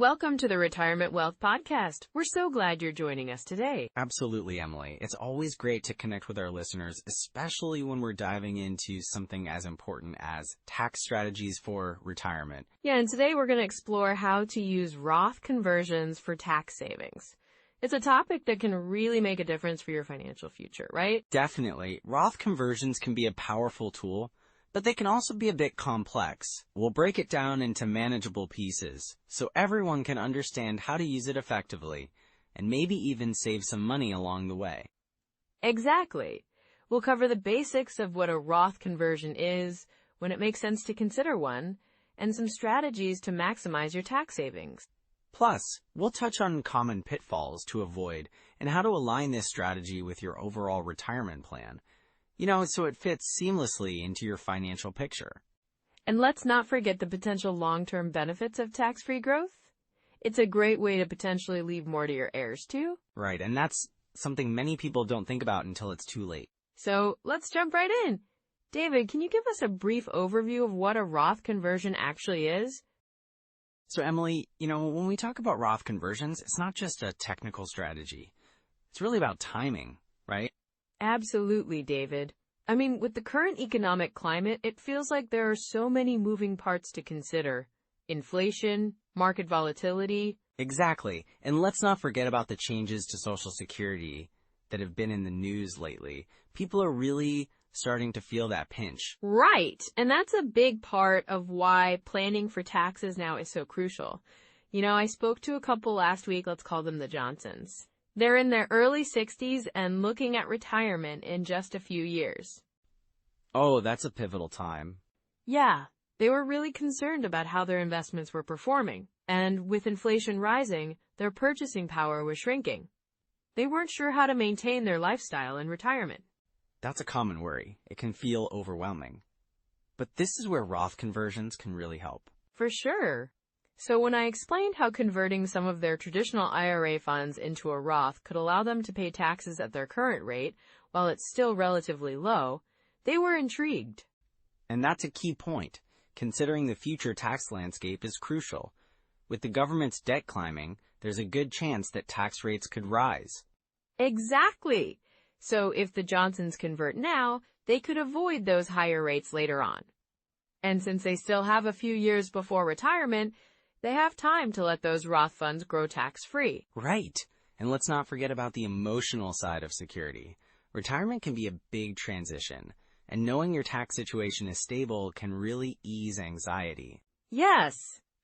welcome to the Retirement Wealth Podcast. We're so glad you're joining us today. Absolutely, Emily. It's always great to connect with our listeners, especially when we're diving into something as important as tax strategies for retirement. Yeah, and today we're going to explore how to use Roth conversions for tax savings. It's a topic that can really make a difference for your financial future, right? Definitely. Roth conversions can be a powerful tool, but they can also be a bit complex. We'll break it down into manageable pieces so everyone can understand how to use it effectively and maybe even save some money along the way. Exactly. We'll cover the basics of what a Roth conversion is, when it makes sense to consider one, and some strategies to maximize your tax savings. Plus, we'll touch on common pitfalls to avoid and how to align this strategy with your overall retirement plan. So it fits seamlessly into your financial picture. And let's not forget the potential long-term benefits of tax-free growth. It's a great way to potentially leave more to your heirs, too. Right, and that's something many people don't think about until it's too late. So let's jump right in. David, can you give us a brief overview of what a Roth conversion actually is? So Emily, when we talk about Roth conversions, it's not just a technical strategy. It's really about timing, right? Absolutely, David. I mean, with the current economic climate, it feels like there are so many moving parts to consider. Inflation, market volatility. Exactly. And let's not forget about the changes to Social Security that have been in the news lately. People are really starting to feel that pinch. Right. And that's a big part of why planning for taxes now is so crucial. I spoke to a couple last week, let's call them the Johnsons. They're in their early 60s and looking at retirement in just a few years. Oh, that's a pivotal time. Yeah, they were really concerned about how their investments were performing, and with inflation rising, their purchasing power was shrinking. They weren't sure how to maintain their lifestyle in retirement. That's a common worry. It can feel overwhelming. But this is where Roth conversions can really help. For sure. So when I explained how converting some of their traditional IRA funds into a Roth could allow them to pay taxes at their current rate, while it's still relatively low, they were intrigued. And that's a key point. Considering the future tax landscape is crucial. With the government's debt climbing, there's a good chance that tax rates could rise. Exactly. So if the Johnsons convert now, they could avoid those higher rates later on. And since they still have a few years before retirement, they have time to let those Roth funds grow tax-free. Right. And let's not forget about the emotional side of security. Retirement can be a big transition, and knowing your tax situation is stable can really ease anxiety. Yes.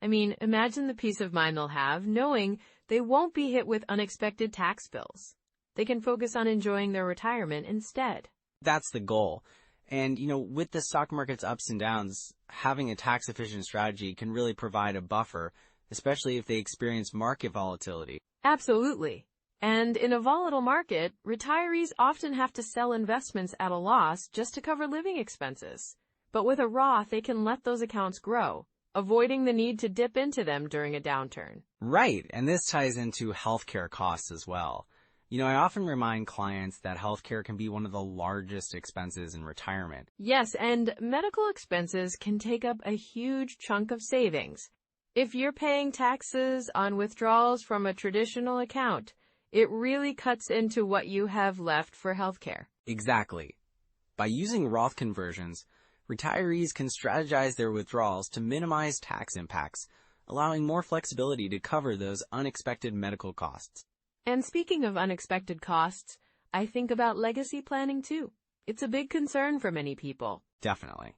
I mean, imagine the peace of mind they'll have knowing they won't be hit with unexpected tax bills. They can focus on enjoying their retirement instead. That's the goal. And, with the stock market's ups and downs, having a tax-efficient strategy can really provide a buffer, especially if they experience market volatility. Absolutely. And in a volatile market, retirees often have to sell investments at a loss just to cover living expenses. But with a Roth, they can let those accounts grow, avoiding the need to dip into them during a downturn. Right, and this ties into healthcare costs as well. I often remind clients that healthcare can be one of the largest expenses in retirement. Yes, and medical expenses can take up a huge chunk of savings. If you're paying taxes on withdrawals from a traditional account, it really cuts into what you have left for healthcare. Exactly. By using Roth conversions, retirees can strategize their withdrawals to minimize tax impacts, allowing more flexibility to cover those unexpected medical costs. And speaking of unexpected costs, I think about legacy planning too. It's a big concern for many people. Definitely.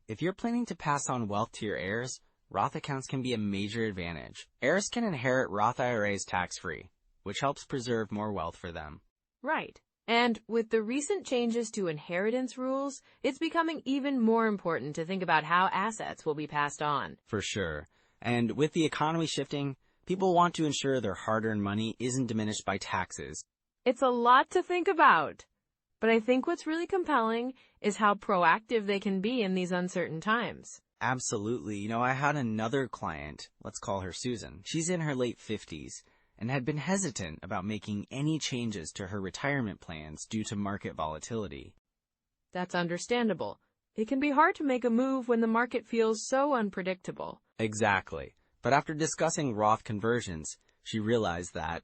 If you're planning to pass on wealth to your heirs, Roth accounts can be a major advantage. Heirs can inherit Roth IRAs tax-free, which helps preserve more wealth for them. Right. And with the recent changes to inheritance rules, it's becoming even more important to think about how assets will be passed on. For sure. And with the economy shifting, people want to ensure their hard-earned money isn't diminished by taxes. It's a lot to think about. But I think what's really compelling is how proactive they can be in these uncertain times. Absolutely. I had another client, let's call her Susan. She's in her late 50s and had been hesitant about making any changes to her retirement plans due to market volatility. That's understandable. It can be hard to make a move when the market feels so unpredictable. Exactly. But after discussing Roth conversions, she realized that,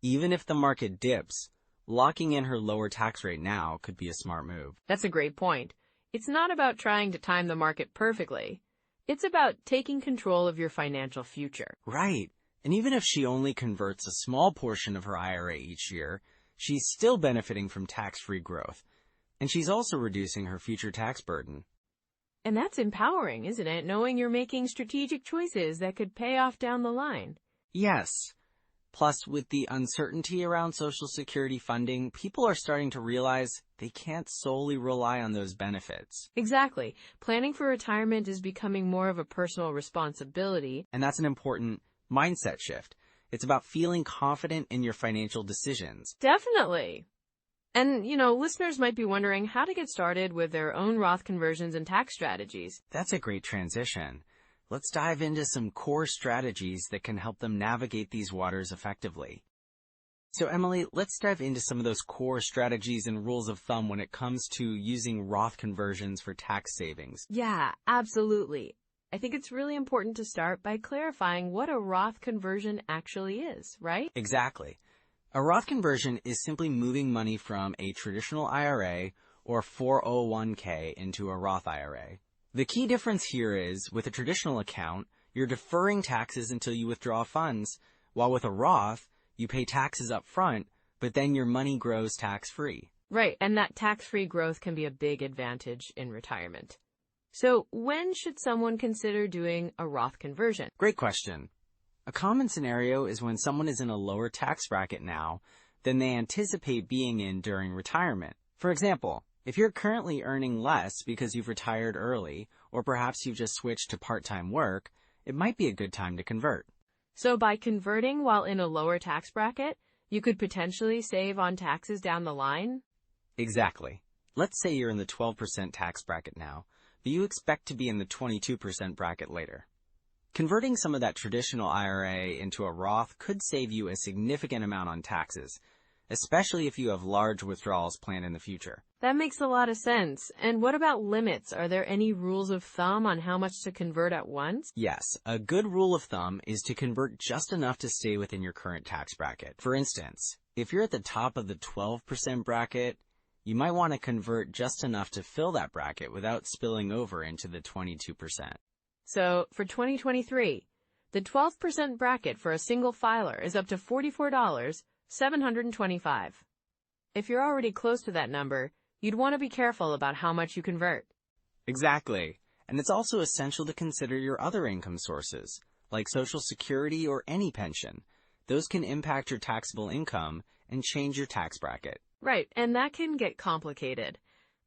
even if the market dips, locking in her lower tax rate now could be a smart move. That's a great point. It's not about trying to time the market perfectly. It's about taking control of your financial future. Right. And even if she only converts a small portion of her IRA each year, she's still benefiting from tax-free growth. And she's also reducing her future tax burden. And that's empowering, isn't it? Knowing you're making strategic choices that could pay off down the line. Yes. Plus, with the uncertainty around Social Security funding, people are starting to realize they can't solely rely on those benefits. Exactly. Planning for retirement is becoming more of a personal responsibility. And that's an important mindset shift. It's about feeling confident in your financial decisions. Definitely. And, listeners might be wondering how to get started with their own Roth conversions and tax strategies. That's a great transition. Let's dive into some core strategies that can help them navigate these waters effectively. So, Emily, let's dive into some of those core strategies and rules of thumb when it comes to using Roth conversions for tax savings. Yeah, absolutely. I think it's really important to start by clarifying what a Roth conversion actually is, right? Exactly. A Roth conversion is simply moving money from a traditional IRA or 401k into a Roth IRA. The key difference here is, with a traditional account, you're deferring taxes until you withdraw funds, while with a Roth, you pay taxes up front, but then your money grows tax-free. Right, and that tax-free growth can be a big advantage in retirement. So, when should someone consider doing a Roth conversion? Great question. A common scenario is when someone is in a lower tax bracket now than they anticipate being in during retirement. For example, if you're currently earning less because you've retired early, or perhaps you've just switched to part-time work, it might be a good time to convert. So by converting while in a lower tax bracket, you could potentially save on taxes down the line? Exactly. Let's say you're in the 12% tax bracket now, but you expect to be in the 22% bracket later. Converting some of that traditional IRA into a Roth could save you a significant amount on taxes, especially if you have large withdrawals planned in the future. That makes a lot of sense. And what about limits? Are there any rules of thumb on how much to convert at once? Yes, a good rule of thumb is to convert just enough to stay within your current tax bracket. For instance, if you're at the top of the 12% bracket, you might want to convert just enough to fill that bracket without spilling over into the 22%. So, for 2023, the 12% bracket for a single filer is up to $44,725. If you're already close to that number, you'd want to be careful about how much you convert. Exactly. And it's also essential to consider your other income sources, like Social Security or any pension. Those can impact your taxable income and change your tax bracket. Right, and that can get complicated.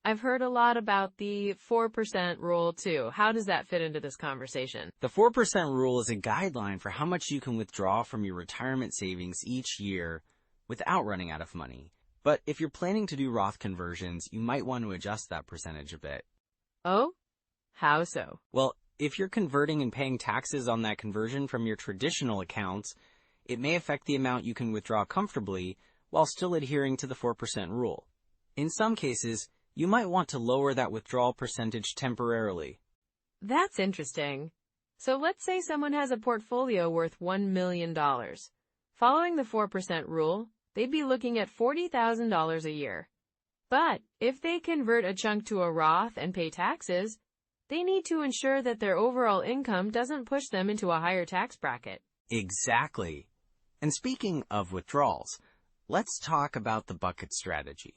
I've heard a lot about the 4% rule, too. How does that fit into this conversation? The 4% rule is a guideline for how much you can withdraw from your retirement savings each year without running out of money. But if you're planning to do Roth conversions, you might want to adjust that percentage a bit. Oh? How so? Well, if you're converting and paying taxes on that conversion from your traditional accounts, it may affect the amount you can withdraw comfortably while still adhering to the 4% rule. In some cases, you might want to lower that withdrawal percentage temporarily. That's interesting. So let's say someone has a portfolio worth $1 million. Following the 4% rule, they'd be looking at $40,000 a year. But if they convert a chunk to a Roth and pay taxes, they need to ensure that their overall income doesn't push them into a higher tax bracket. Exactly. And speaking of withdrawals, let's talk about the bucket strategy.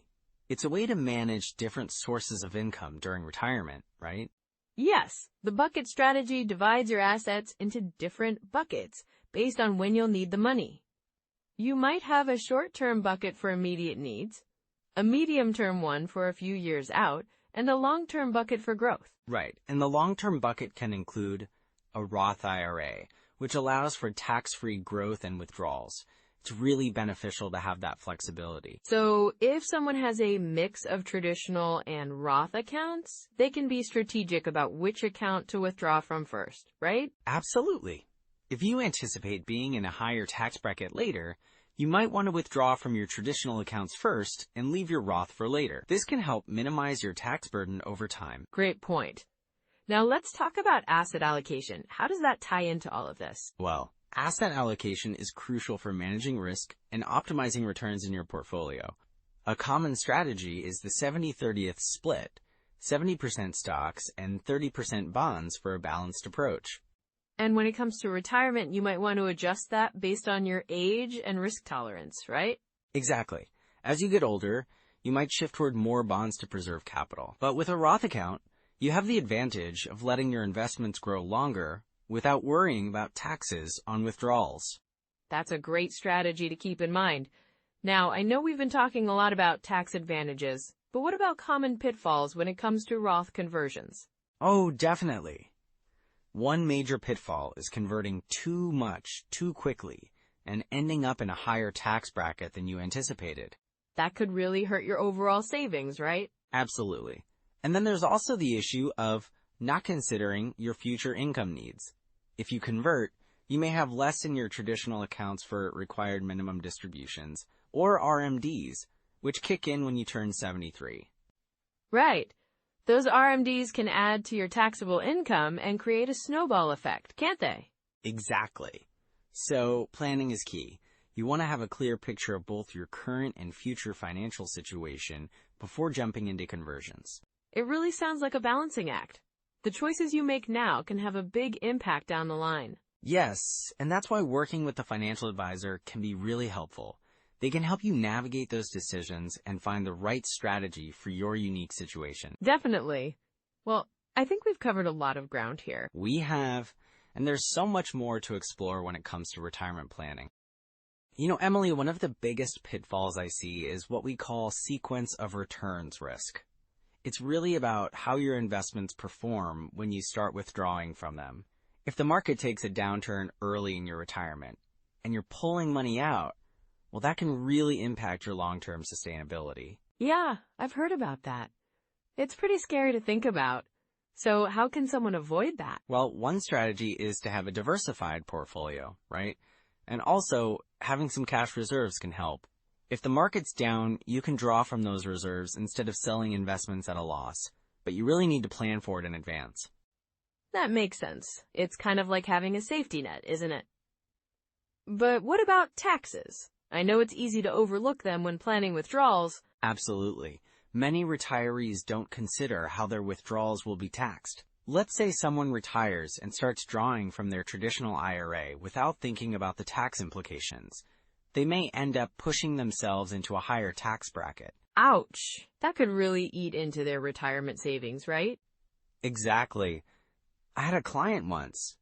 It's a way to manage different sources of income during retirement, right? Yes, the bucket strategy divides your assets into different buckets based on when you'll need the money. You might have a short-term bucket for immediate needs, a medium-term one for a few years out, and a long-term bucket for growth. Right, and the long-term bucket can include a Roth IRA, which allows for tax-free growth and withdrawals. It's really beneficial to have that flexibility. So if someone has a mix of traditional and Roth accounts, they can be strategic about which account to withdraw from first, right? Absolutely. If you anticipate being in a higher tax bracket later, you might want to withdraw from your traditional accounts first and leave your Roth for later. This can help minimize your tax burden over time. Great point. Now let's talk about asset allocation. How does that tie into all of this? Well, asset allocation is crucial for managing risk and optimizing returns in your portfolio. A common strategy is the 70-30 split, 70% stocks and 30% bonds for a balanced approach. And when it comes to retirement, you might want to adjust that based on your age and risk tolerance, right? Exactly. As you get older, you might shift toward more bonds to preserve capital. But with a Roth account, you have the advantage of letting your investments grow longer without worrying about taxes on withdrawals. That's a great strategy to keep in mind. Now, I know we've been talking a lot about tax advantages, but what about common pitfalls when it comes to Roth conversions? Oh, definitely. One major pitfall is converting too much too quickly and ending up in a higher tax bracket than you anticipated. That could really hurt your overall savings, right? Absolutely. And then there's also the issue of not considering your future income needs. If you convert, you may have less in your traditional accounts for required minimum distributions, or RMDs, which kick in when you turn 73. Right. Those RMDs can add to your taxable income and create a snowball effect, can't they? Exactly. So, planning is key. You want to have a clear picture of both your current and future financial situation before jumping into conversions. It really sounds like a balancing act. The choices you make now can have a big impact down the line. Yes, and that's why working with a financial advisor can be really helpful. They can help you navigate those decisions and find the right strategy for your unique situation. Definitely. Well, I think we've covered a lot of ground here. We have, and there's so much more to explore when it comes to retirement planning. You know, Emily, one of the biggest pitfalls I see is what we call sequence of returns risk. It's really about how your investments perform when you start withdrawing from them. If the market takes a downturn early in your retirement and you're pulling money out, well, that can really impact your long-term sustainability. Yeah, I've heard about that. It's pretty scary to think about. So how can someone avoid that? Well, one strategy is to have a diversified portfolio, right? And also, having some cash reserves can help. If the market's down, you can draw from those reserves instead of selling investments at a loss, but you really need to plan for it in advance. That makes sense. It's kind of like having a safety net, isn't it? But what about taxes? I know it's easy to overlook them when planning withdrawals. Absolutely. Many retirees don't consider how their withdrawals will be taxed. Let's say someone retires and starts drawing from their traditional IRA without thinking about the tax implications. They may end up pushing themselves into a higher tax bracket. Ouch. That could really eat into their retirement savings, right? Exactly. I had a client once.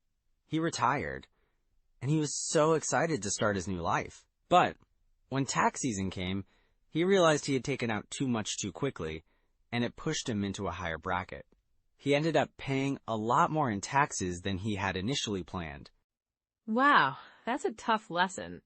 He retired, and he was so excited to start his new life. But when tax season came, he realized he had taken out too much too quickly, and it pushed him into a higher bracket. He ended up paying a lot more in taxes than he had initially planned. Wow, that's a tough lesson.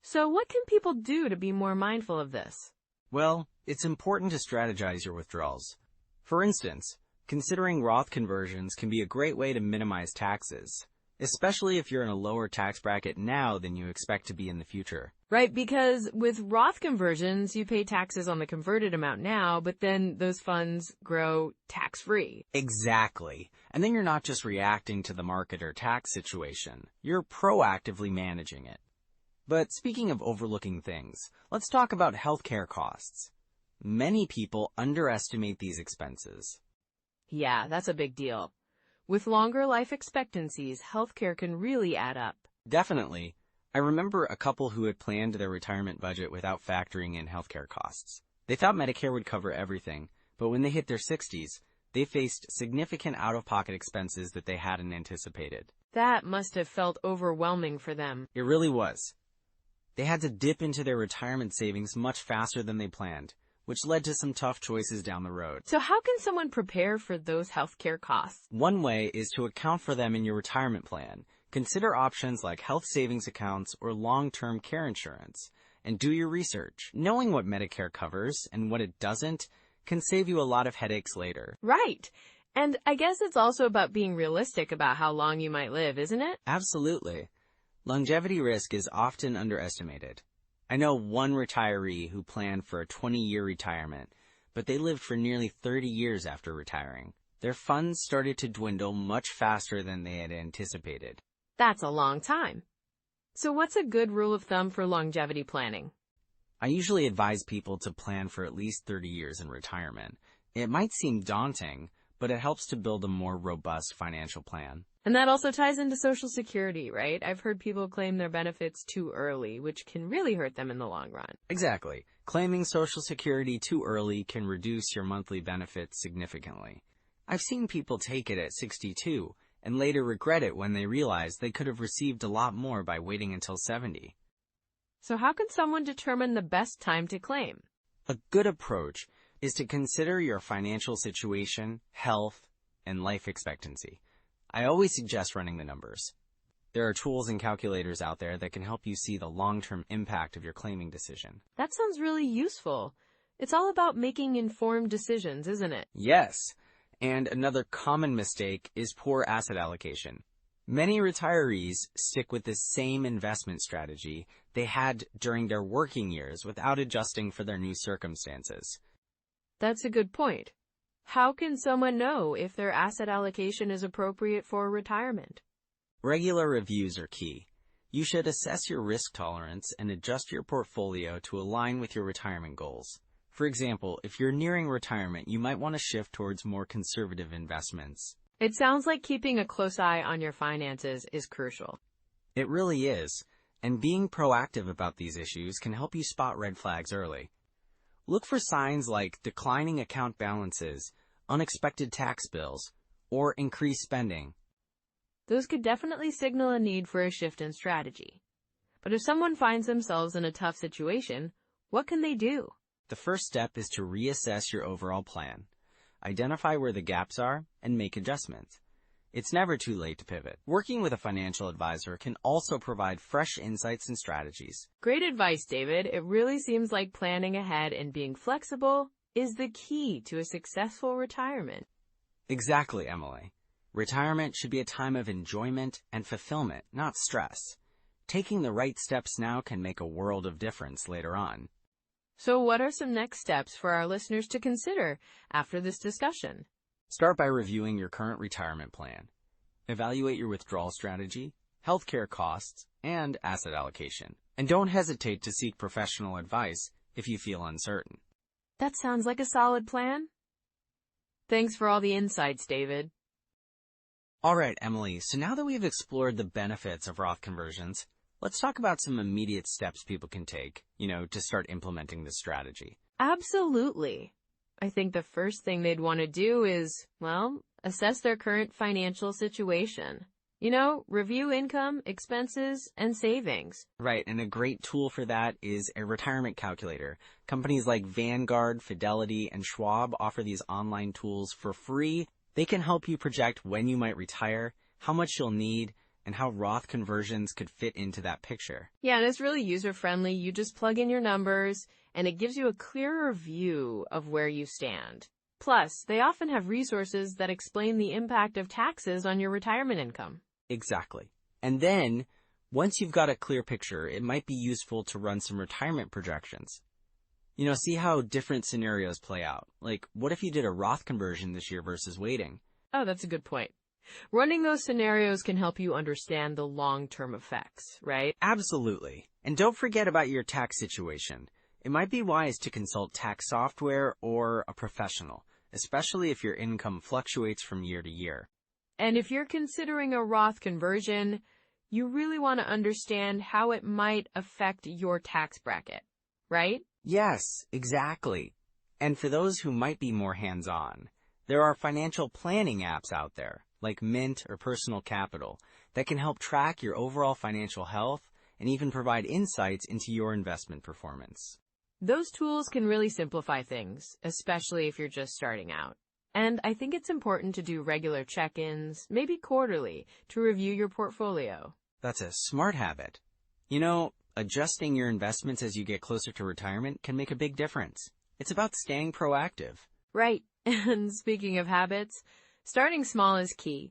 So what can people do to be more mindful of this? Well, it's important to strategize your withdrawals. For instance, considering Roth conversions can be a great way to minimize taxes, especially if you're in a lower tax bracket now than you expect to be in the future. Right, because with Roth conversions, you pay taxes on the converted amount now, but then those funds grow tax-free. Exactly. And then you're not just reacting to the market or tax situation. You're proactively managing it. But speaking of overlooking things, let's talk about healthcare costs. Many people underestimate these expenses. Yeah, that's a big deal. With longer life expectancies, healthcare can really add up. Definitely. I remember a couple who had planned their retirement budget without factoring in healthcare costs. They thought Medicare would cover everything, but when they hit their 60s, they faced significant out-of-pocket expenses that they hadn't anticipated. That must have felt overwhelming for them. It really was. They had to dip into their retirement savings much faster than they planned, which led to some tough choices down the road. So how can someone prepare for those healthcare costs? One way is to account for them in your retirement plan. Consider options like health savings accounts or long-term care insurance, and do your research. Knowing what Medicare covers and what it doesn't can save you a lot of headaches later. Right. And I guess it's also about being realistic about how long you might live, isn't it? Absolutely. Longevity risk is often underestimated. I know one retiree who planned for a 20-year retirement, but they lived for nearly 30 years after retiring. Their funds started to dwindle much faster than they had anticipated. That's a long time. So what's a good rule of thumb for longevity planning? I usually advise people to plan for at least 30 years in retirement. It might seem daunting, but it helps to build a more robust financial plan. And that also ties into Social Security, right? I've heard people claim their benefits too early, which can really hurt them in the long run. Exactly. Claiming Social Security too early can reduce your monthly benefits significantly. I've seen people take it at 62 and later regret it when they realize they could have received a lot more by waiting until 70. So how can someone determine the best time to claim? A good approach is to consider your financial situation, health, and life expectancy. I always suggest running the numbers. There are tools and calculators out there that can help you see the long-term impact of your claiming decision. That sounds really useful. It's all about making informed decisions, isn't it? Yes, and another common mistake is poor asset allocation. Many retirees stick with the same investment strategy they had during their working years without adjusting for their new circumstances. That's a good point. How can someone know if their asset allocation is appropriate for retirement? Regular reviews are key. You should assess your risk tolerance and adjust your portfolio to align with your retirement goals. For example, if you're nearing retirement, you might want to shift towards more conservative investments. It sounds like keeping a close eye on your finances is crucial. It really is, and being proactive about these issues can help you spot red flags early. Look for signs like declining account balances, unexpected tax bills, or increased spending. Those could definitely signal a need for a shift in strategy. But if someone finds themselves in a tough situation, what can they do? The first step is to reassess your overall plan. Identify where the gaps are and make adjustments. It's never too late to pivot. Working with a financial advisor can also provide fresh insights and strategies. Great advice, David. It really seems like planning ahead and being flexible is the key to a successful retirement. Exactly, Emily. Retirement should be a time of enjoyment and fulfillment, not stress. Taking the right steps now can make a world of difference later on. So what are some next steps for our listeners to consider after this discussion? Start by reviewing your current retirement plan. Evaluate your withdrawal strategy, healthcare costs, and asset allocation. And don't hesitate to seek professional advice if you feel uncertain. That sounds like a solid plan. Thanks for all the insights, David. All right, Emily, so now that we've explored the benefits of Roth conversions, let's talk about some immediate steps people can take, to start implementing this strategy. Absolutely. I think the first thing they'd want to do is, assess their current financial situation. Review income, expenses, and savings. Right, and a great tool for that is a retirement calculator. Companies like Vanguard, Fidelity, and Schwab offer these online tools for free. They can help you project when you might retire, how much you'll need, and how Roth conversions could fit into that picture. Yeah, and it's really user-friendly. You just plug in your numbers, and it gives you a clearer view of where you stand. Plus, they often have resources that explain the impact of taxes on your retirement income. Exactly. And then, once you've got a clear picture, it might be useful to run some retirement projections. See how different scenarios play out. Like, what if you did a Roth conversion this year versus waiting? Oh, that's a good point. Running those scenarios can help you understand the long-term effects, right? Absolutely. And don't forget about your tax situation. It might be wise to consult tax software or a professional, especially if your income fluctuates from year to year. And if you're considering a Roth conversion, you really want to understand how it might affect your tax bracket, right? Yes, exactly. And for those who might be more hands-on, there are financial planning apps out there, like Mint or Personal Capital, that can help track your overall financial health and even provide insights into your investment performance. Those tools can really simplify things, especially if you're just starting out. And I think it's important to do regular check-ins, maybe quarterly, to review your portfolio. That's a smart habit. Adjusting your investments as you get closer to retirement can make a big difference. It's about staying proactive. Right. And speaking of habits, starting small is key.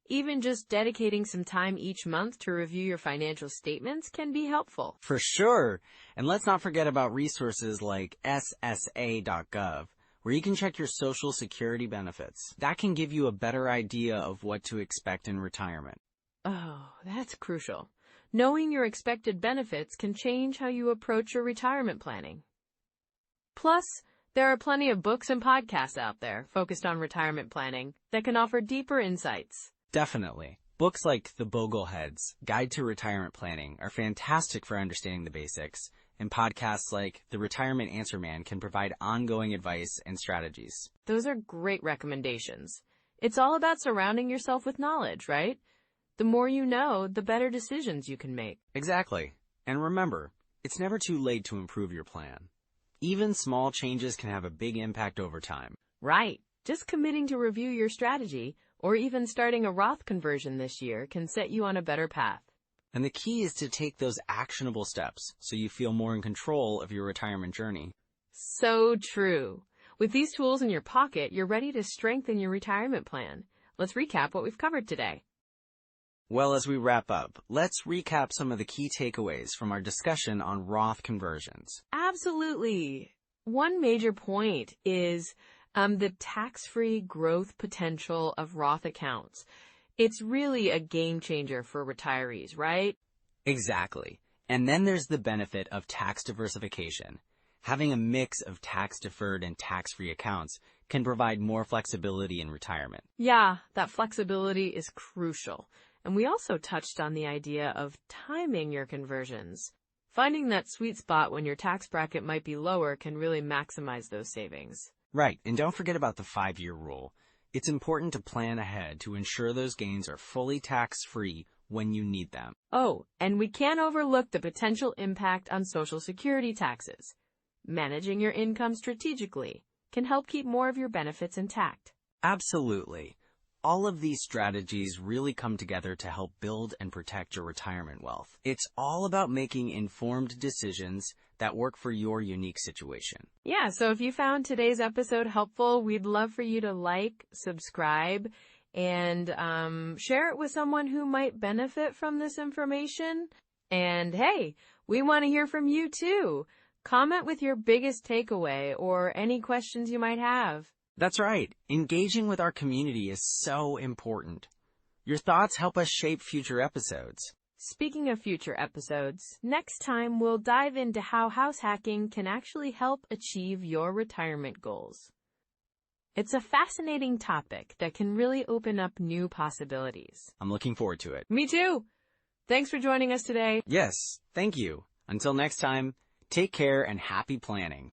Even just dedicating some time each month to review your financial statements can be helpful. For sure. And let's not forget about resources like SSA.gov, where you can check your Social Security benefits. That can give you a better idea of what to expect in retirement. Oh, that's crucial. Knowing your expected benefits can change how you approach your retirement planning. Plus, there are plenty of books and podcasts out there focused on retirement planning that can offer deeper insights. Definitely. Books like The Boglehead's Guide to Retirement Planning are fantastic for understanding the basics, and podcasts like The Retirement Answer Man can provide ongoing advice and strategies. Those are great recommendations. It's all about surrounding yourself with knowledge, right? The more you know, the better decisions you can make. Exactly. And remember, it's never too late to improve your plan. Even small changes can have a big impact over time. Right. Just committing to review your strategy or even starting a Roth conversion this year can set you on a better path. And the key is to take those actionable steps so you feel more in control of your retirement journey. So true. With these tools in your pocket, you're ready to strengthen your retirement plan. Let's recap what we've covered today. Well, as we wrap up, let's recap some of the key takeaways from our discussion on Roth conversions. Absolutely. One major point is the tax-free growth potential of Roth accounts. It's really a game changer for retirees, right? Exactly. And then there's the benefit of tax diversification. Having a mix of tax-deferred and tax-free accounts can provide more flexibility in retirement. Yeah, that flexibility is crucial. And we also touched on the idea of timing your conversions. Finding that sweet spot when your tax bracket might be lower can really maximize those savings. Right, and don't forget about the 5-year rule. It's important to plan ahead to ensure those gains are fully tax-free when you need them. Oh, and we can't overlook the potential impact on Social Security taxes. Managing your income strategically can help keep more of your benefits intact. Absolutely. All of these strategies really come together to help build and protect your retirement wealth. It's all about making informed decisions that work for your unique situation. Yeah, so if you found today's episode helpful, we'd love for you to like, subscribe, and share it with someone who might benefit from this information. And hey, we want to hear from you too. Comment with your biggest takeaway or any questions you might have. That's right. Engaging with our community is so important. Your thoughts help us shape future episodes. Speaking of future episodes, next time we'll dive into how house hacking can actually help achieve your retirement goals. It's a fascinating topic that can really open up new possibilities. I'm looking forward to it. Me too. Thanks for joining us today. Yes, thank you. Until next time, take care and happy planning.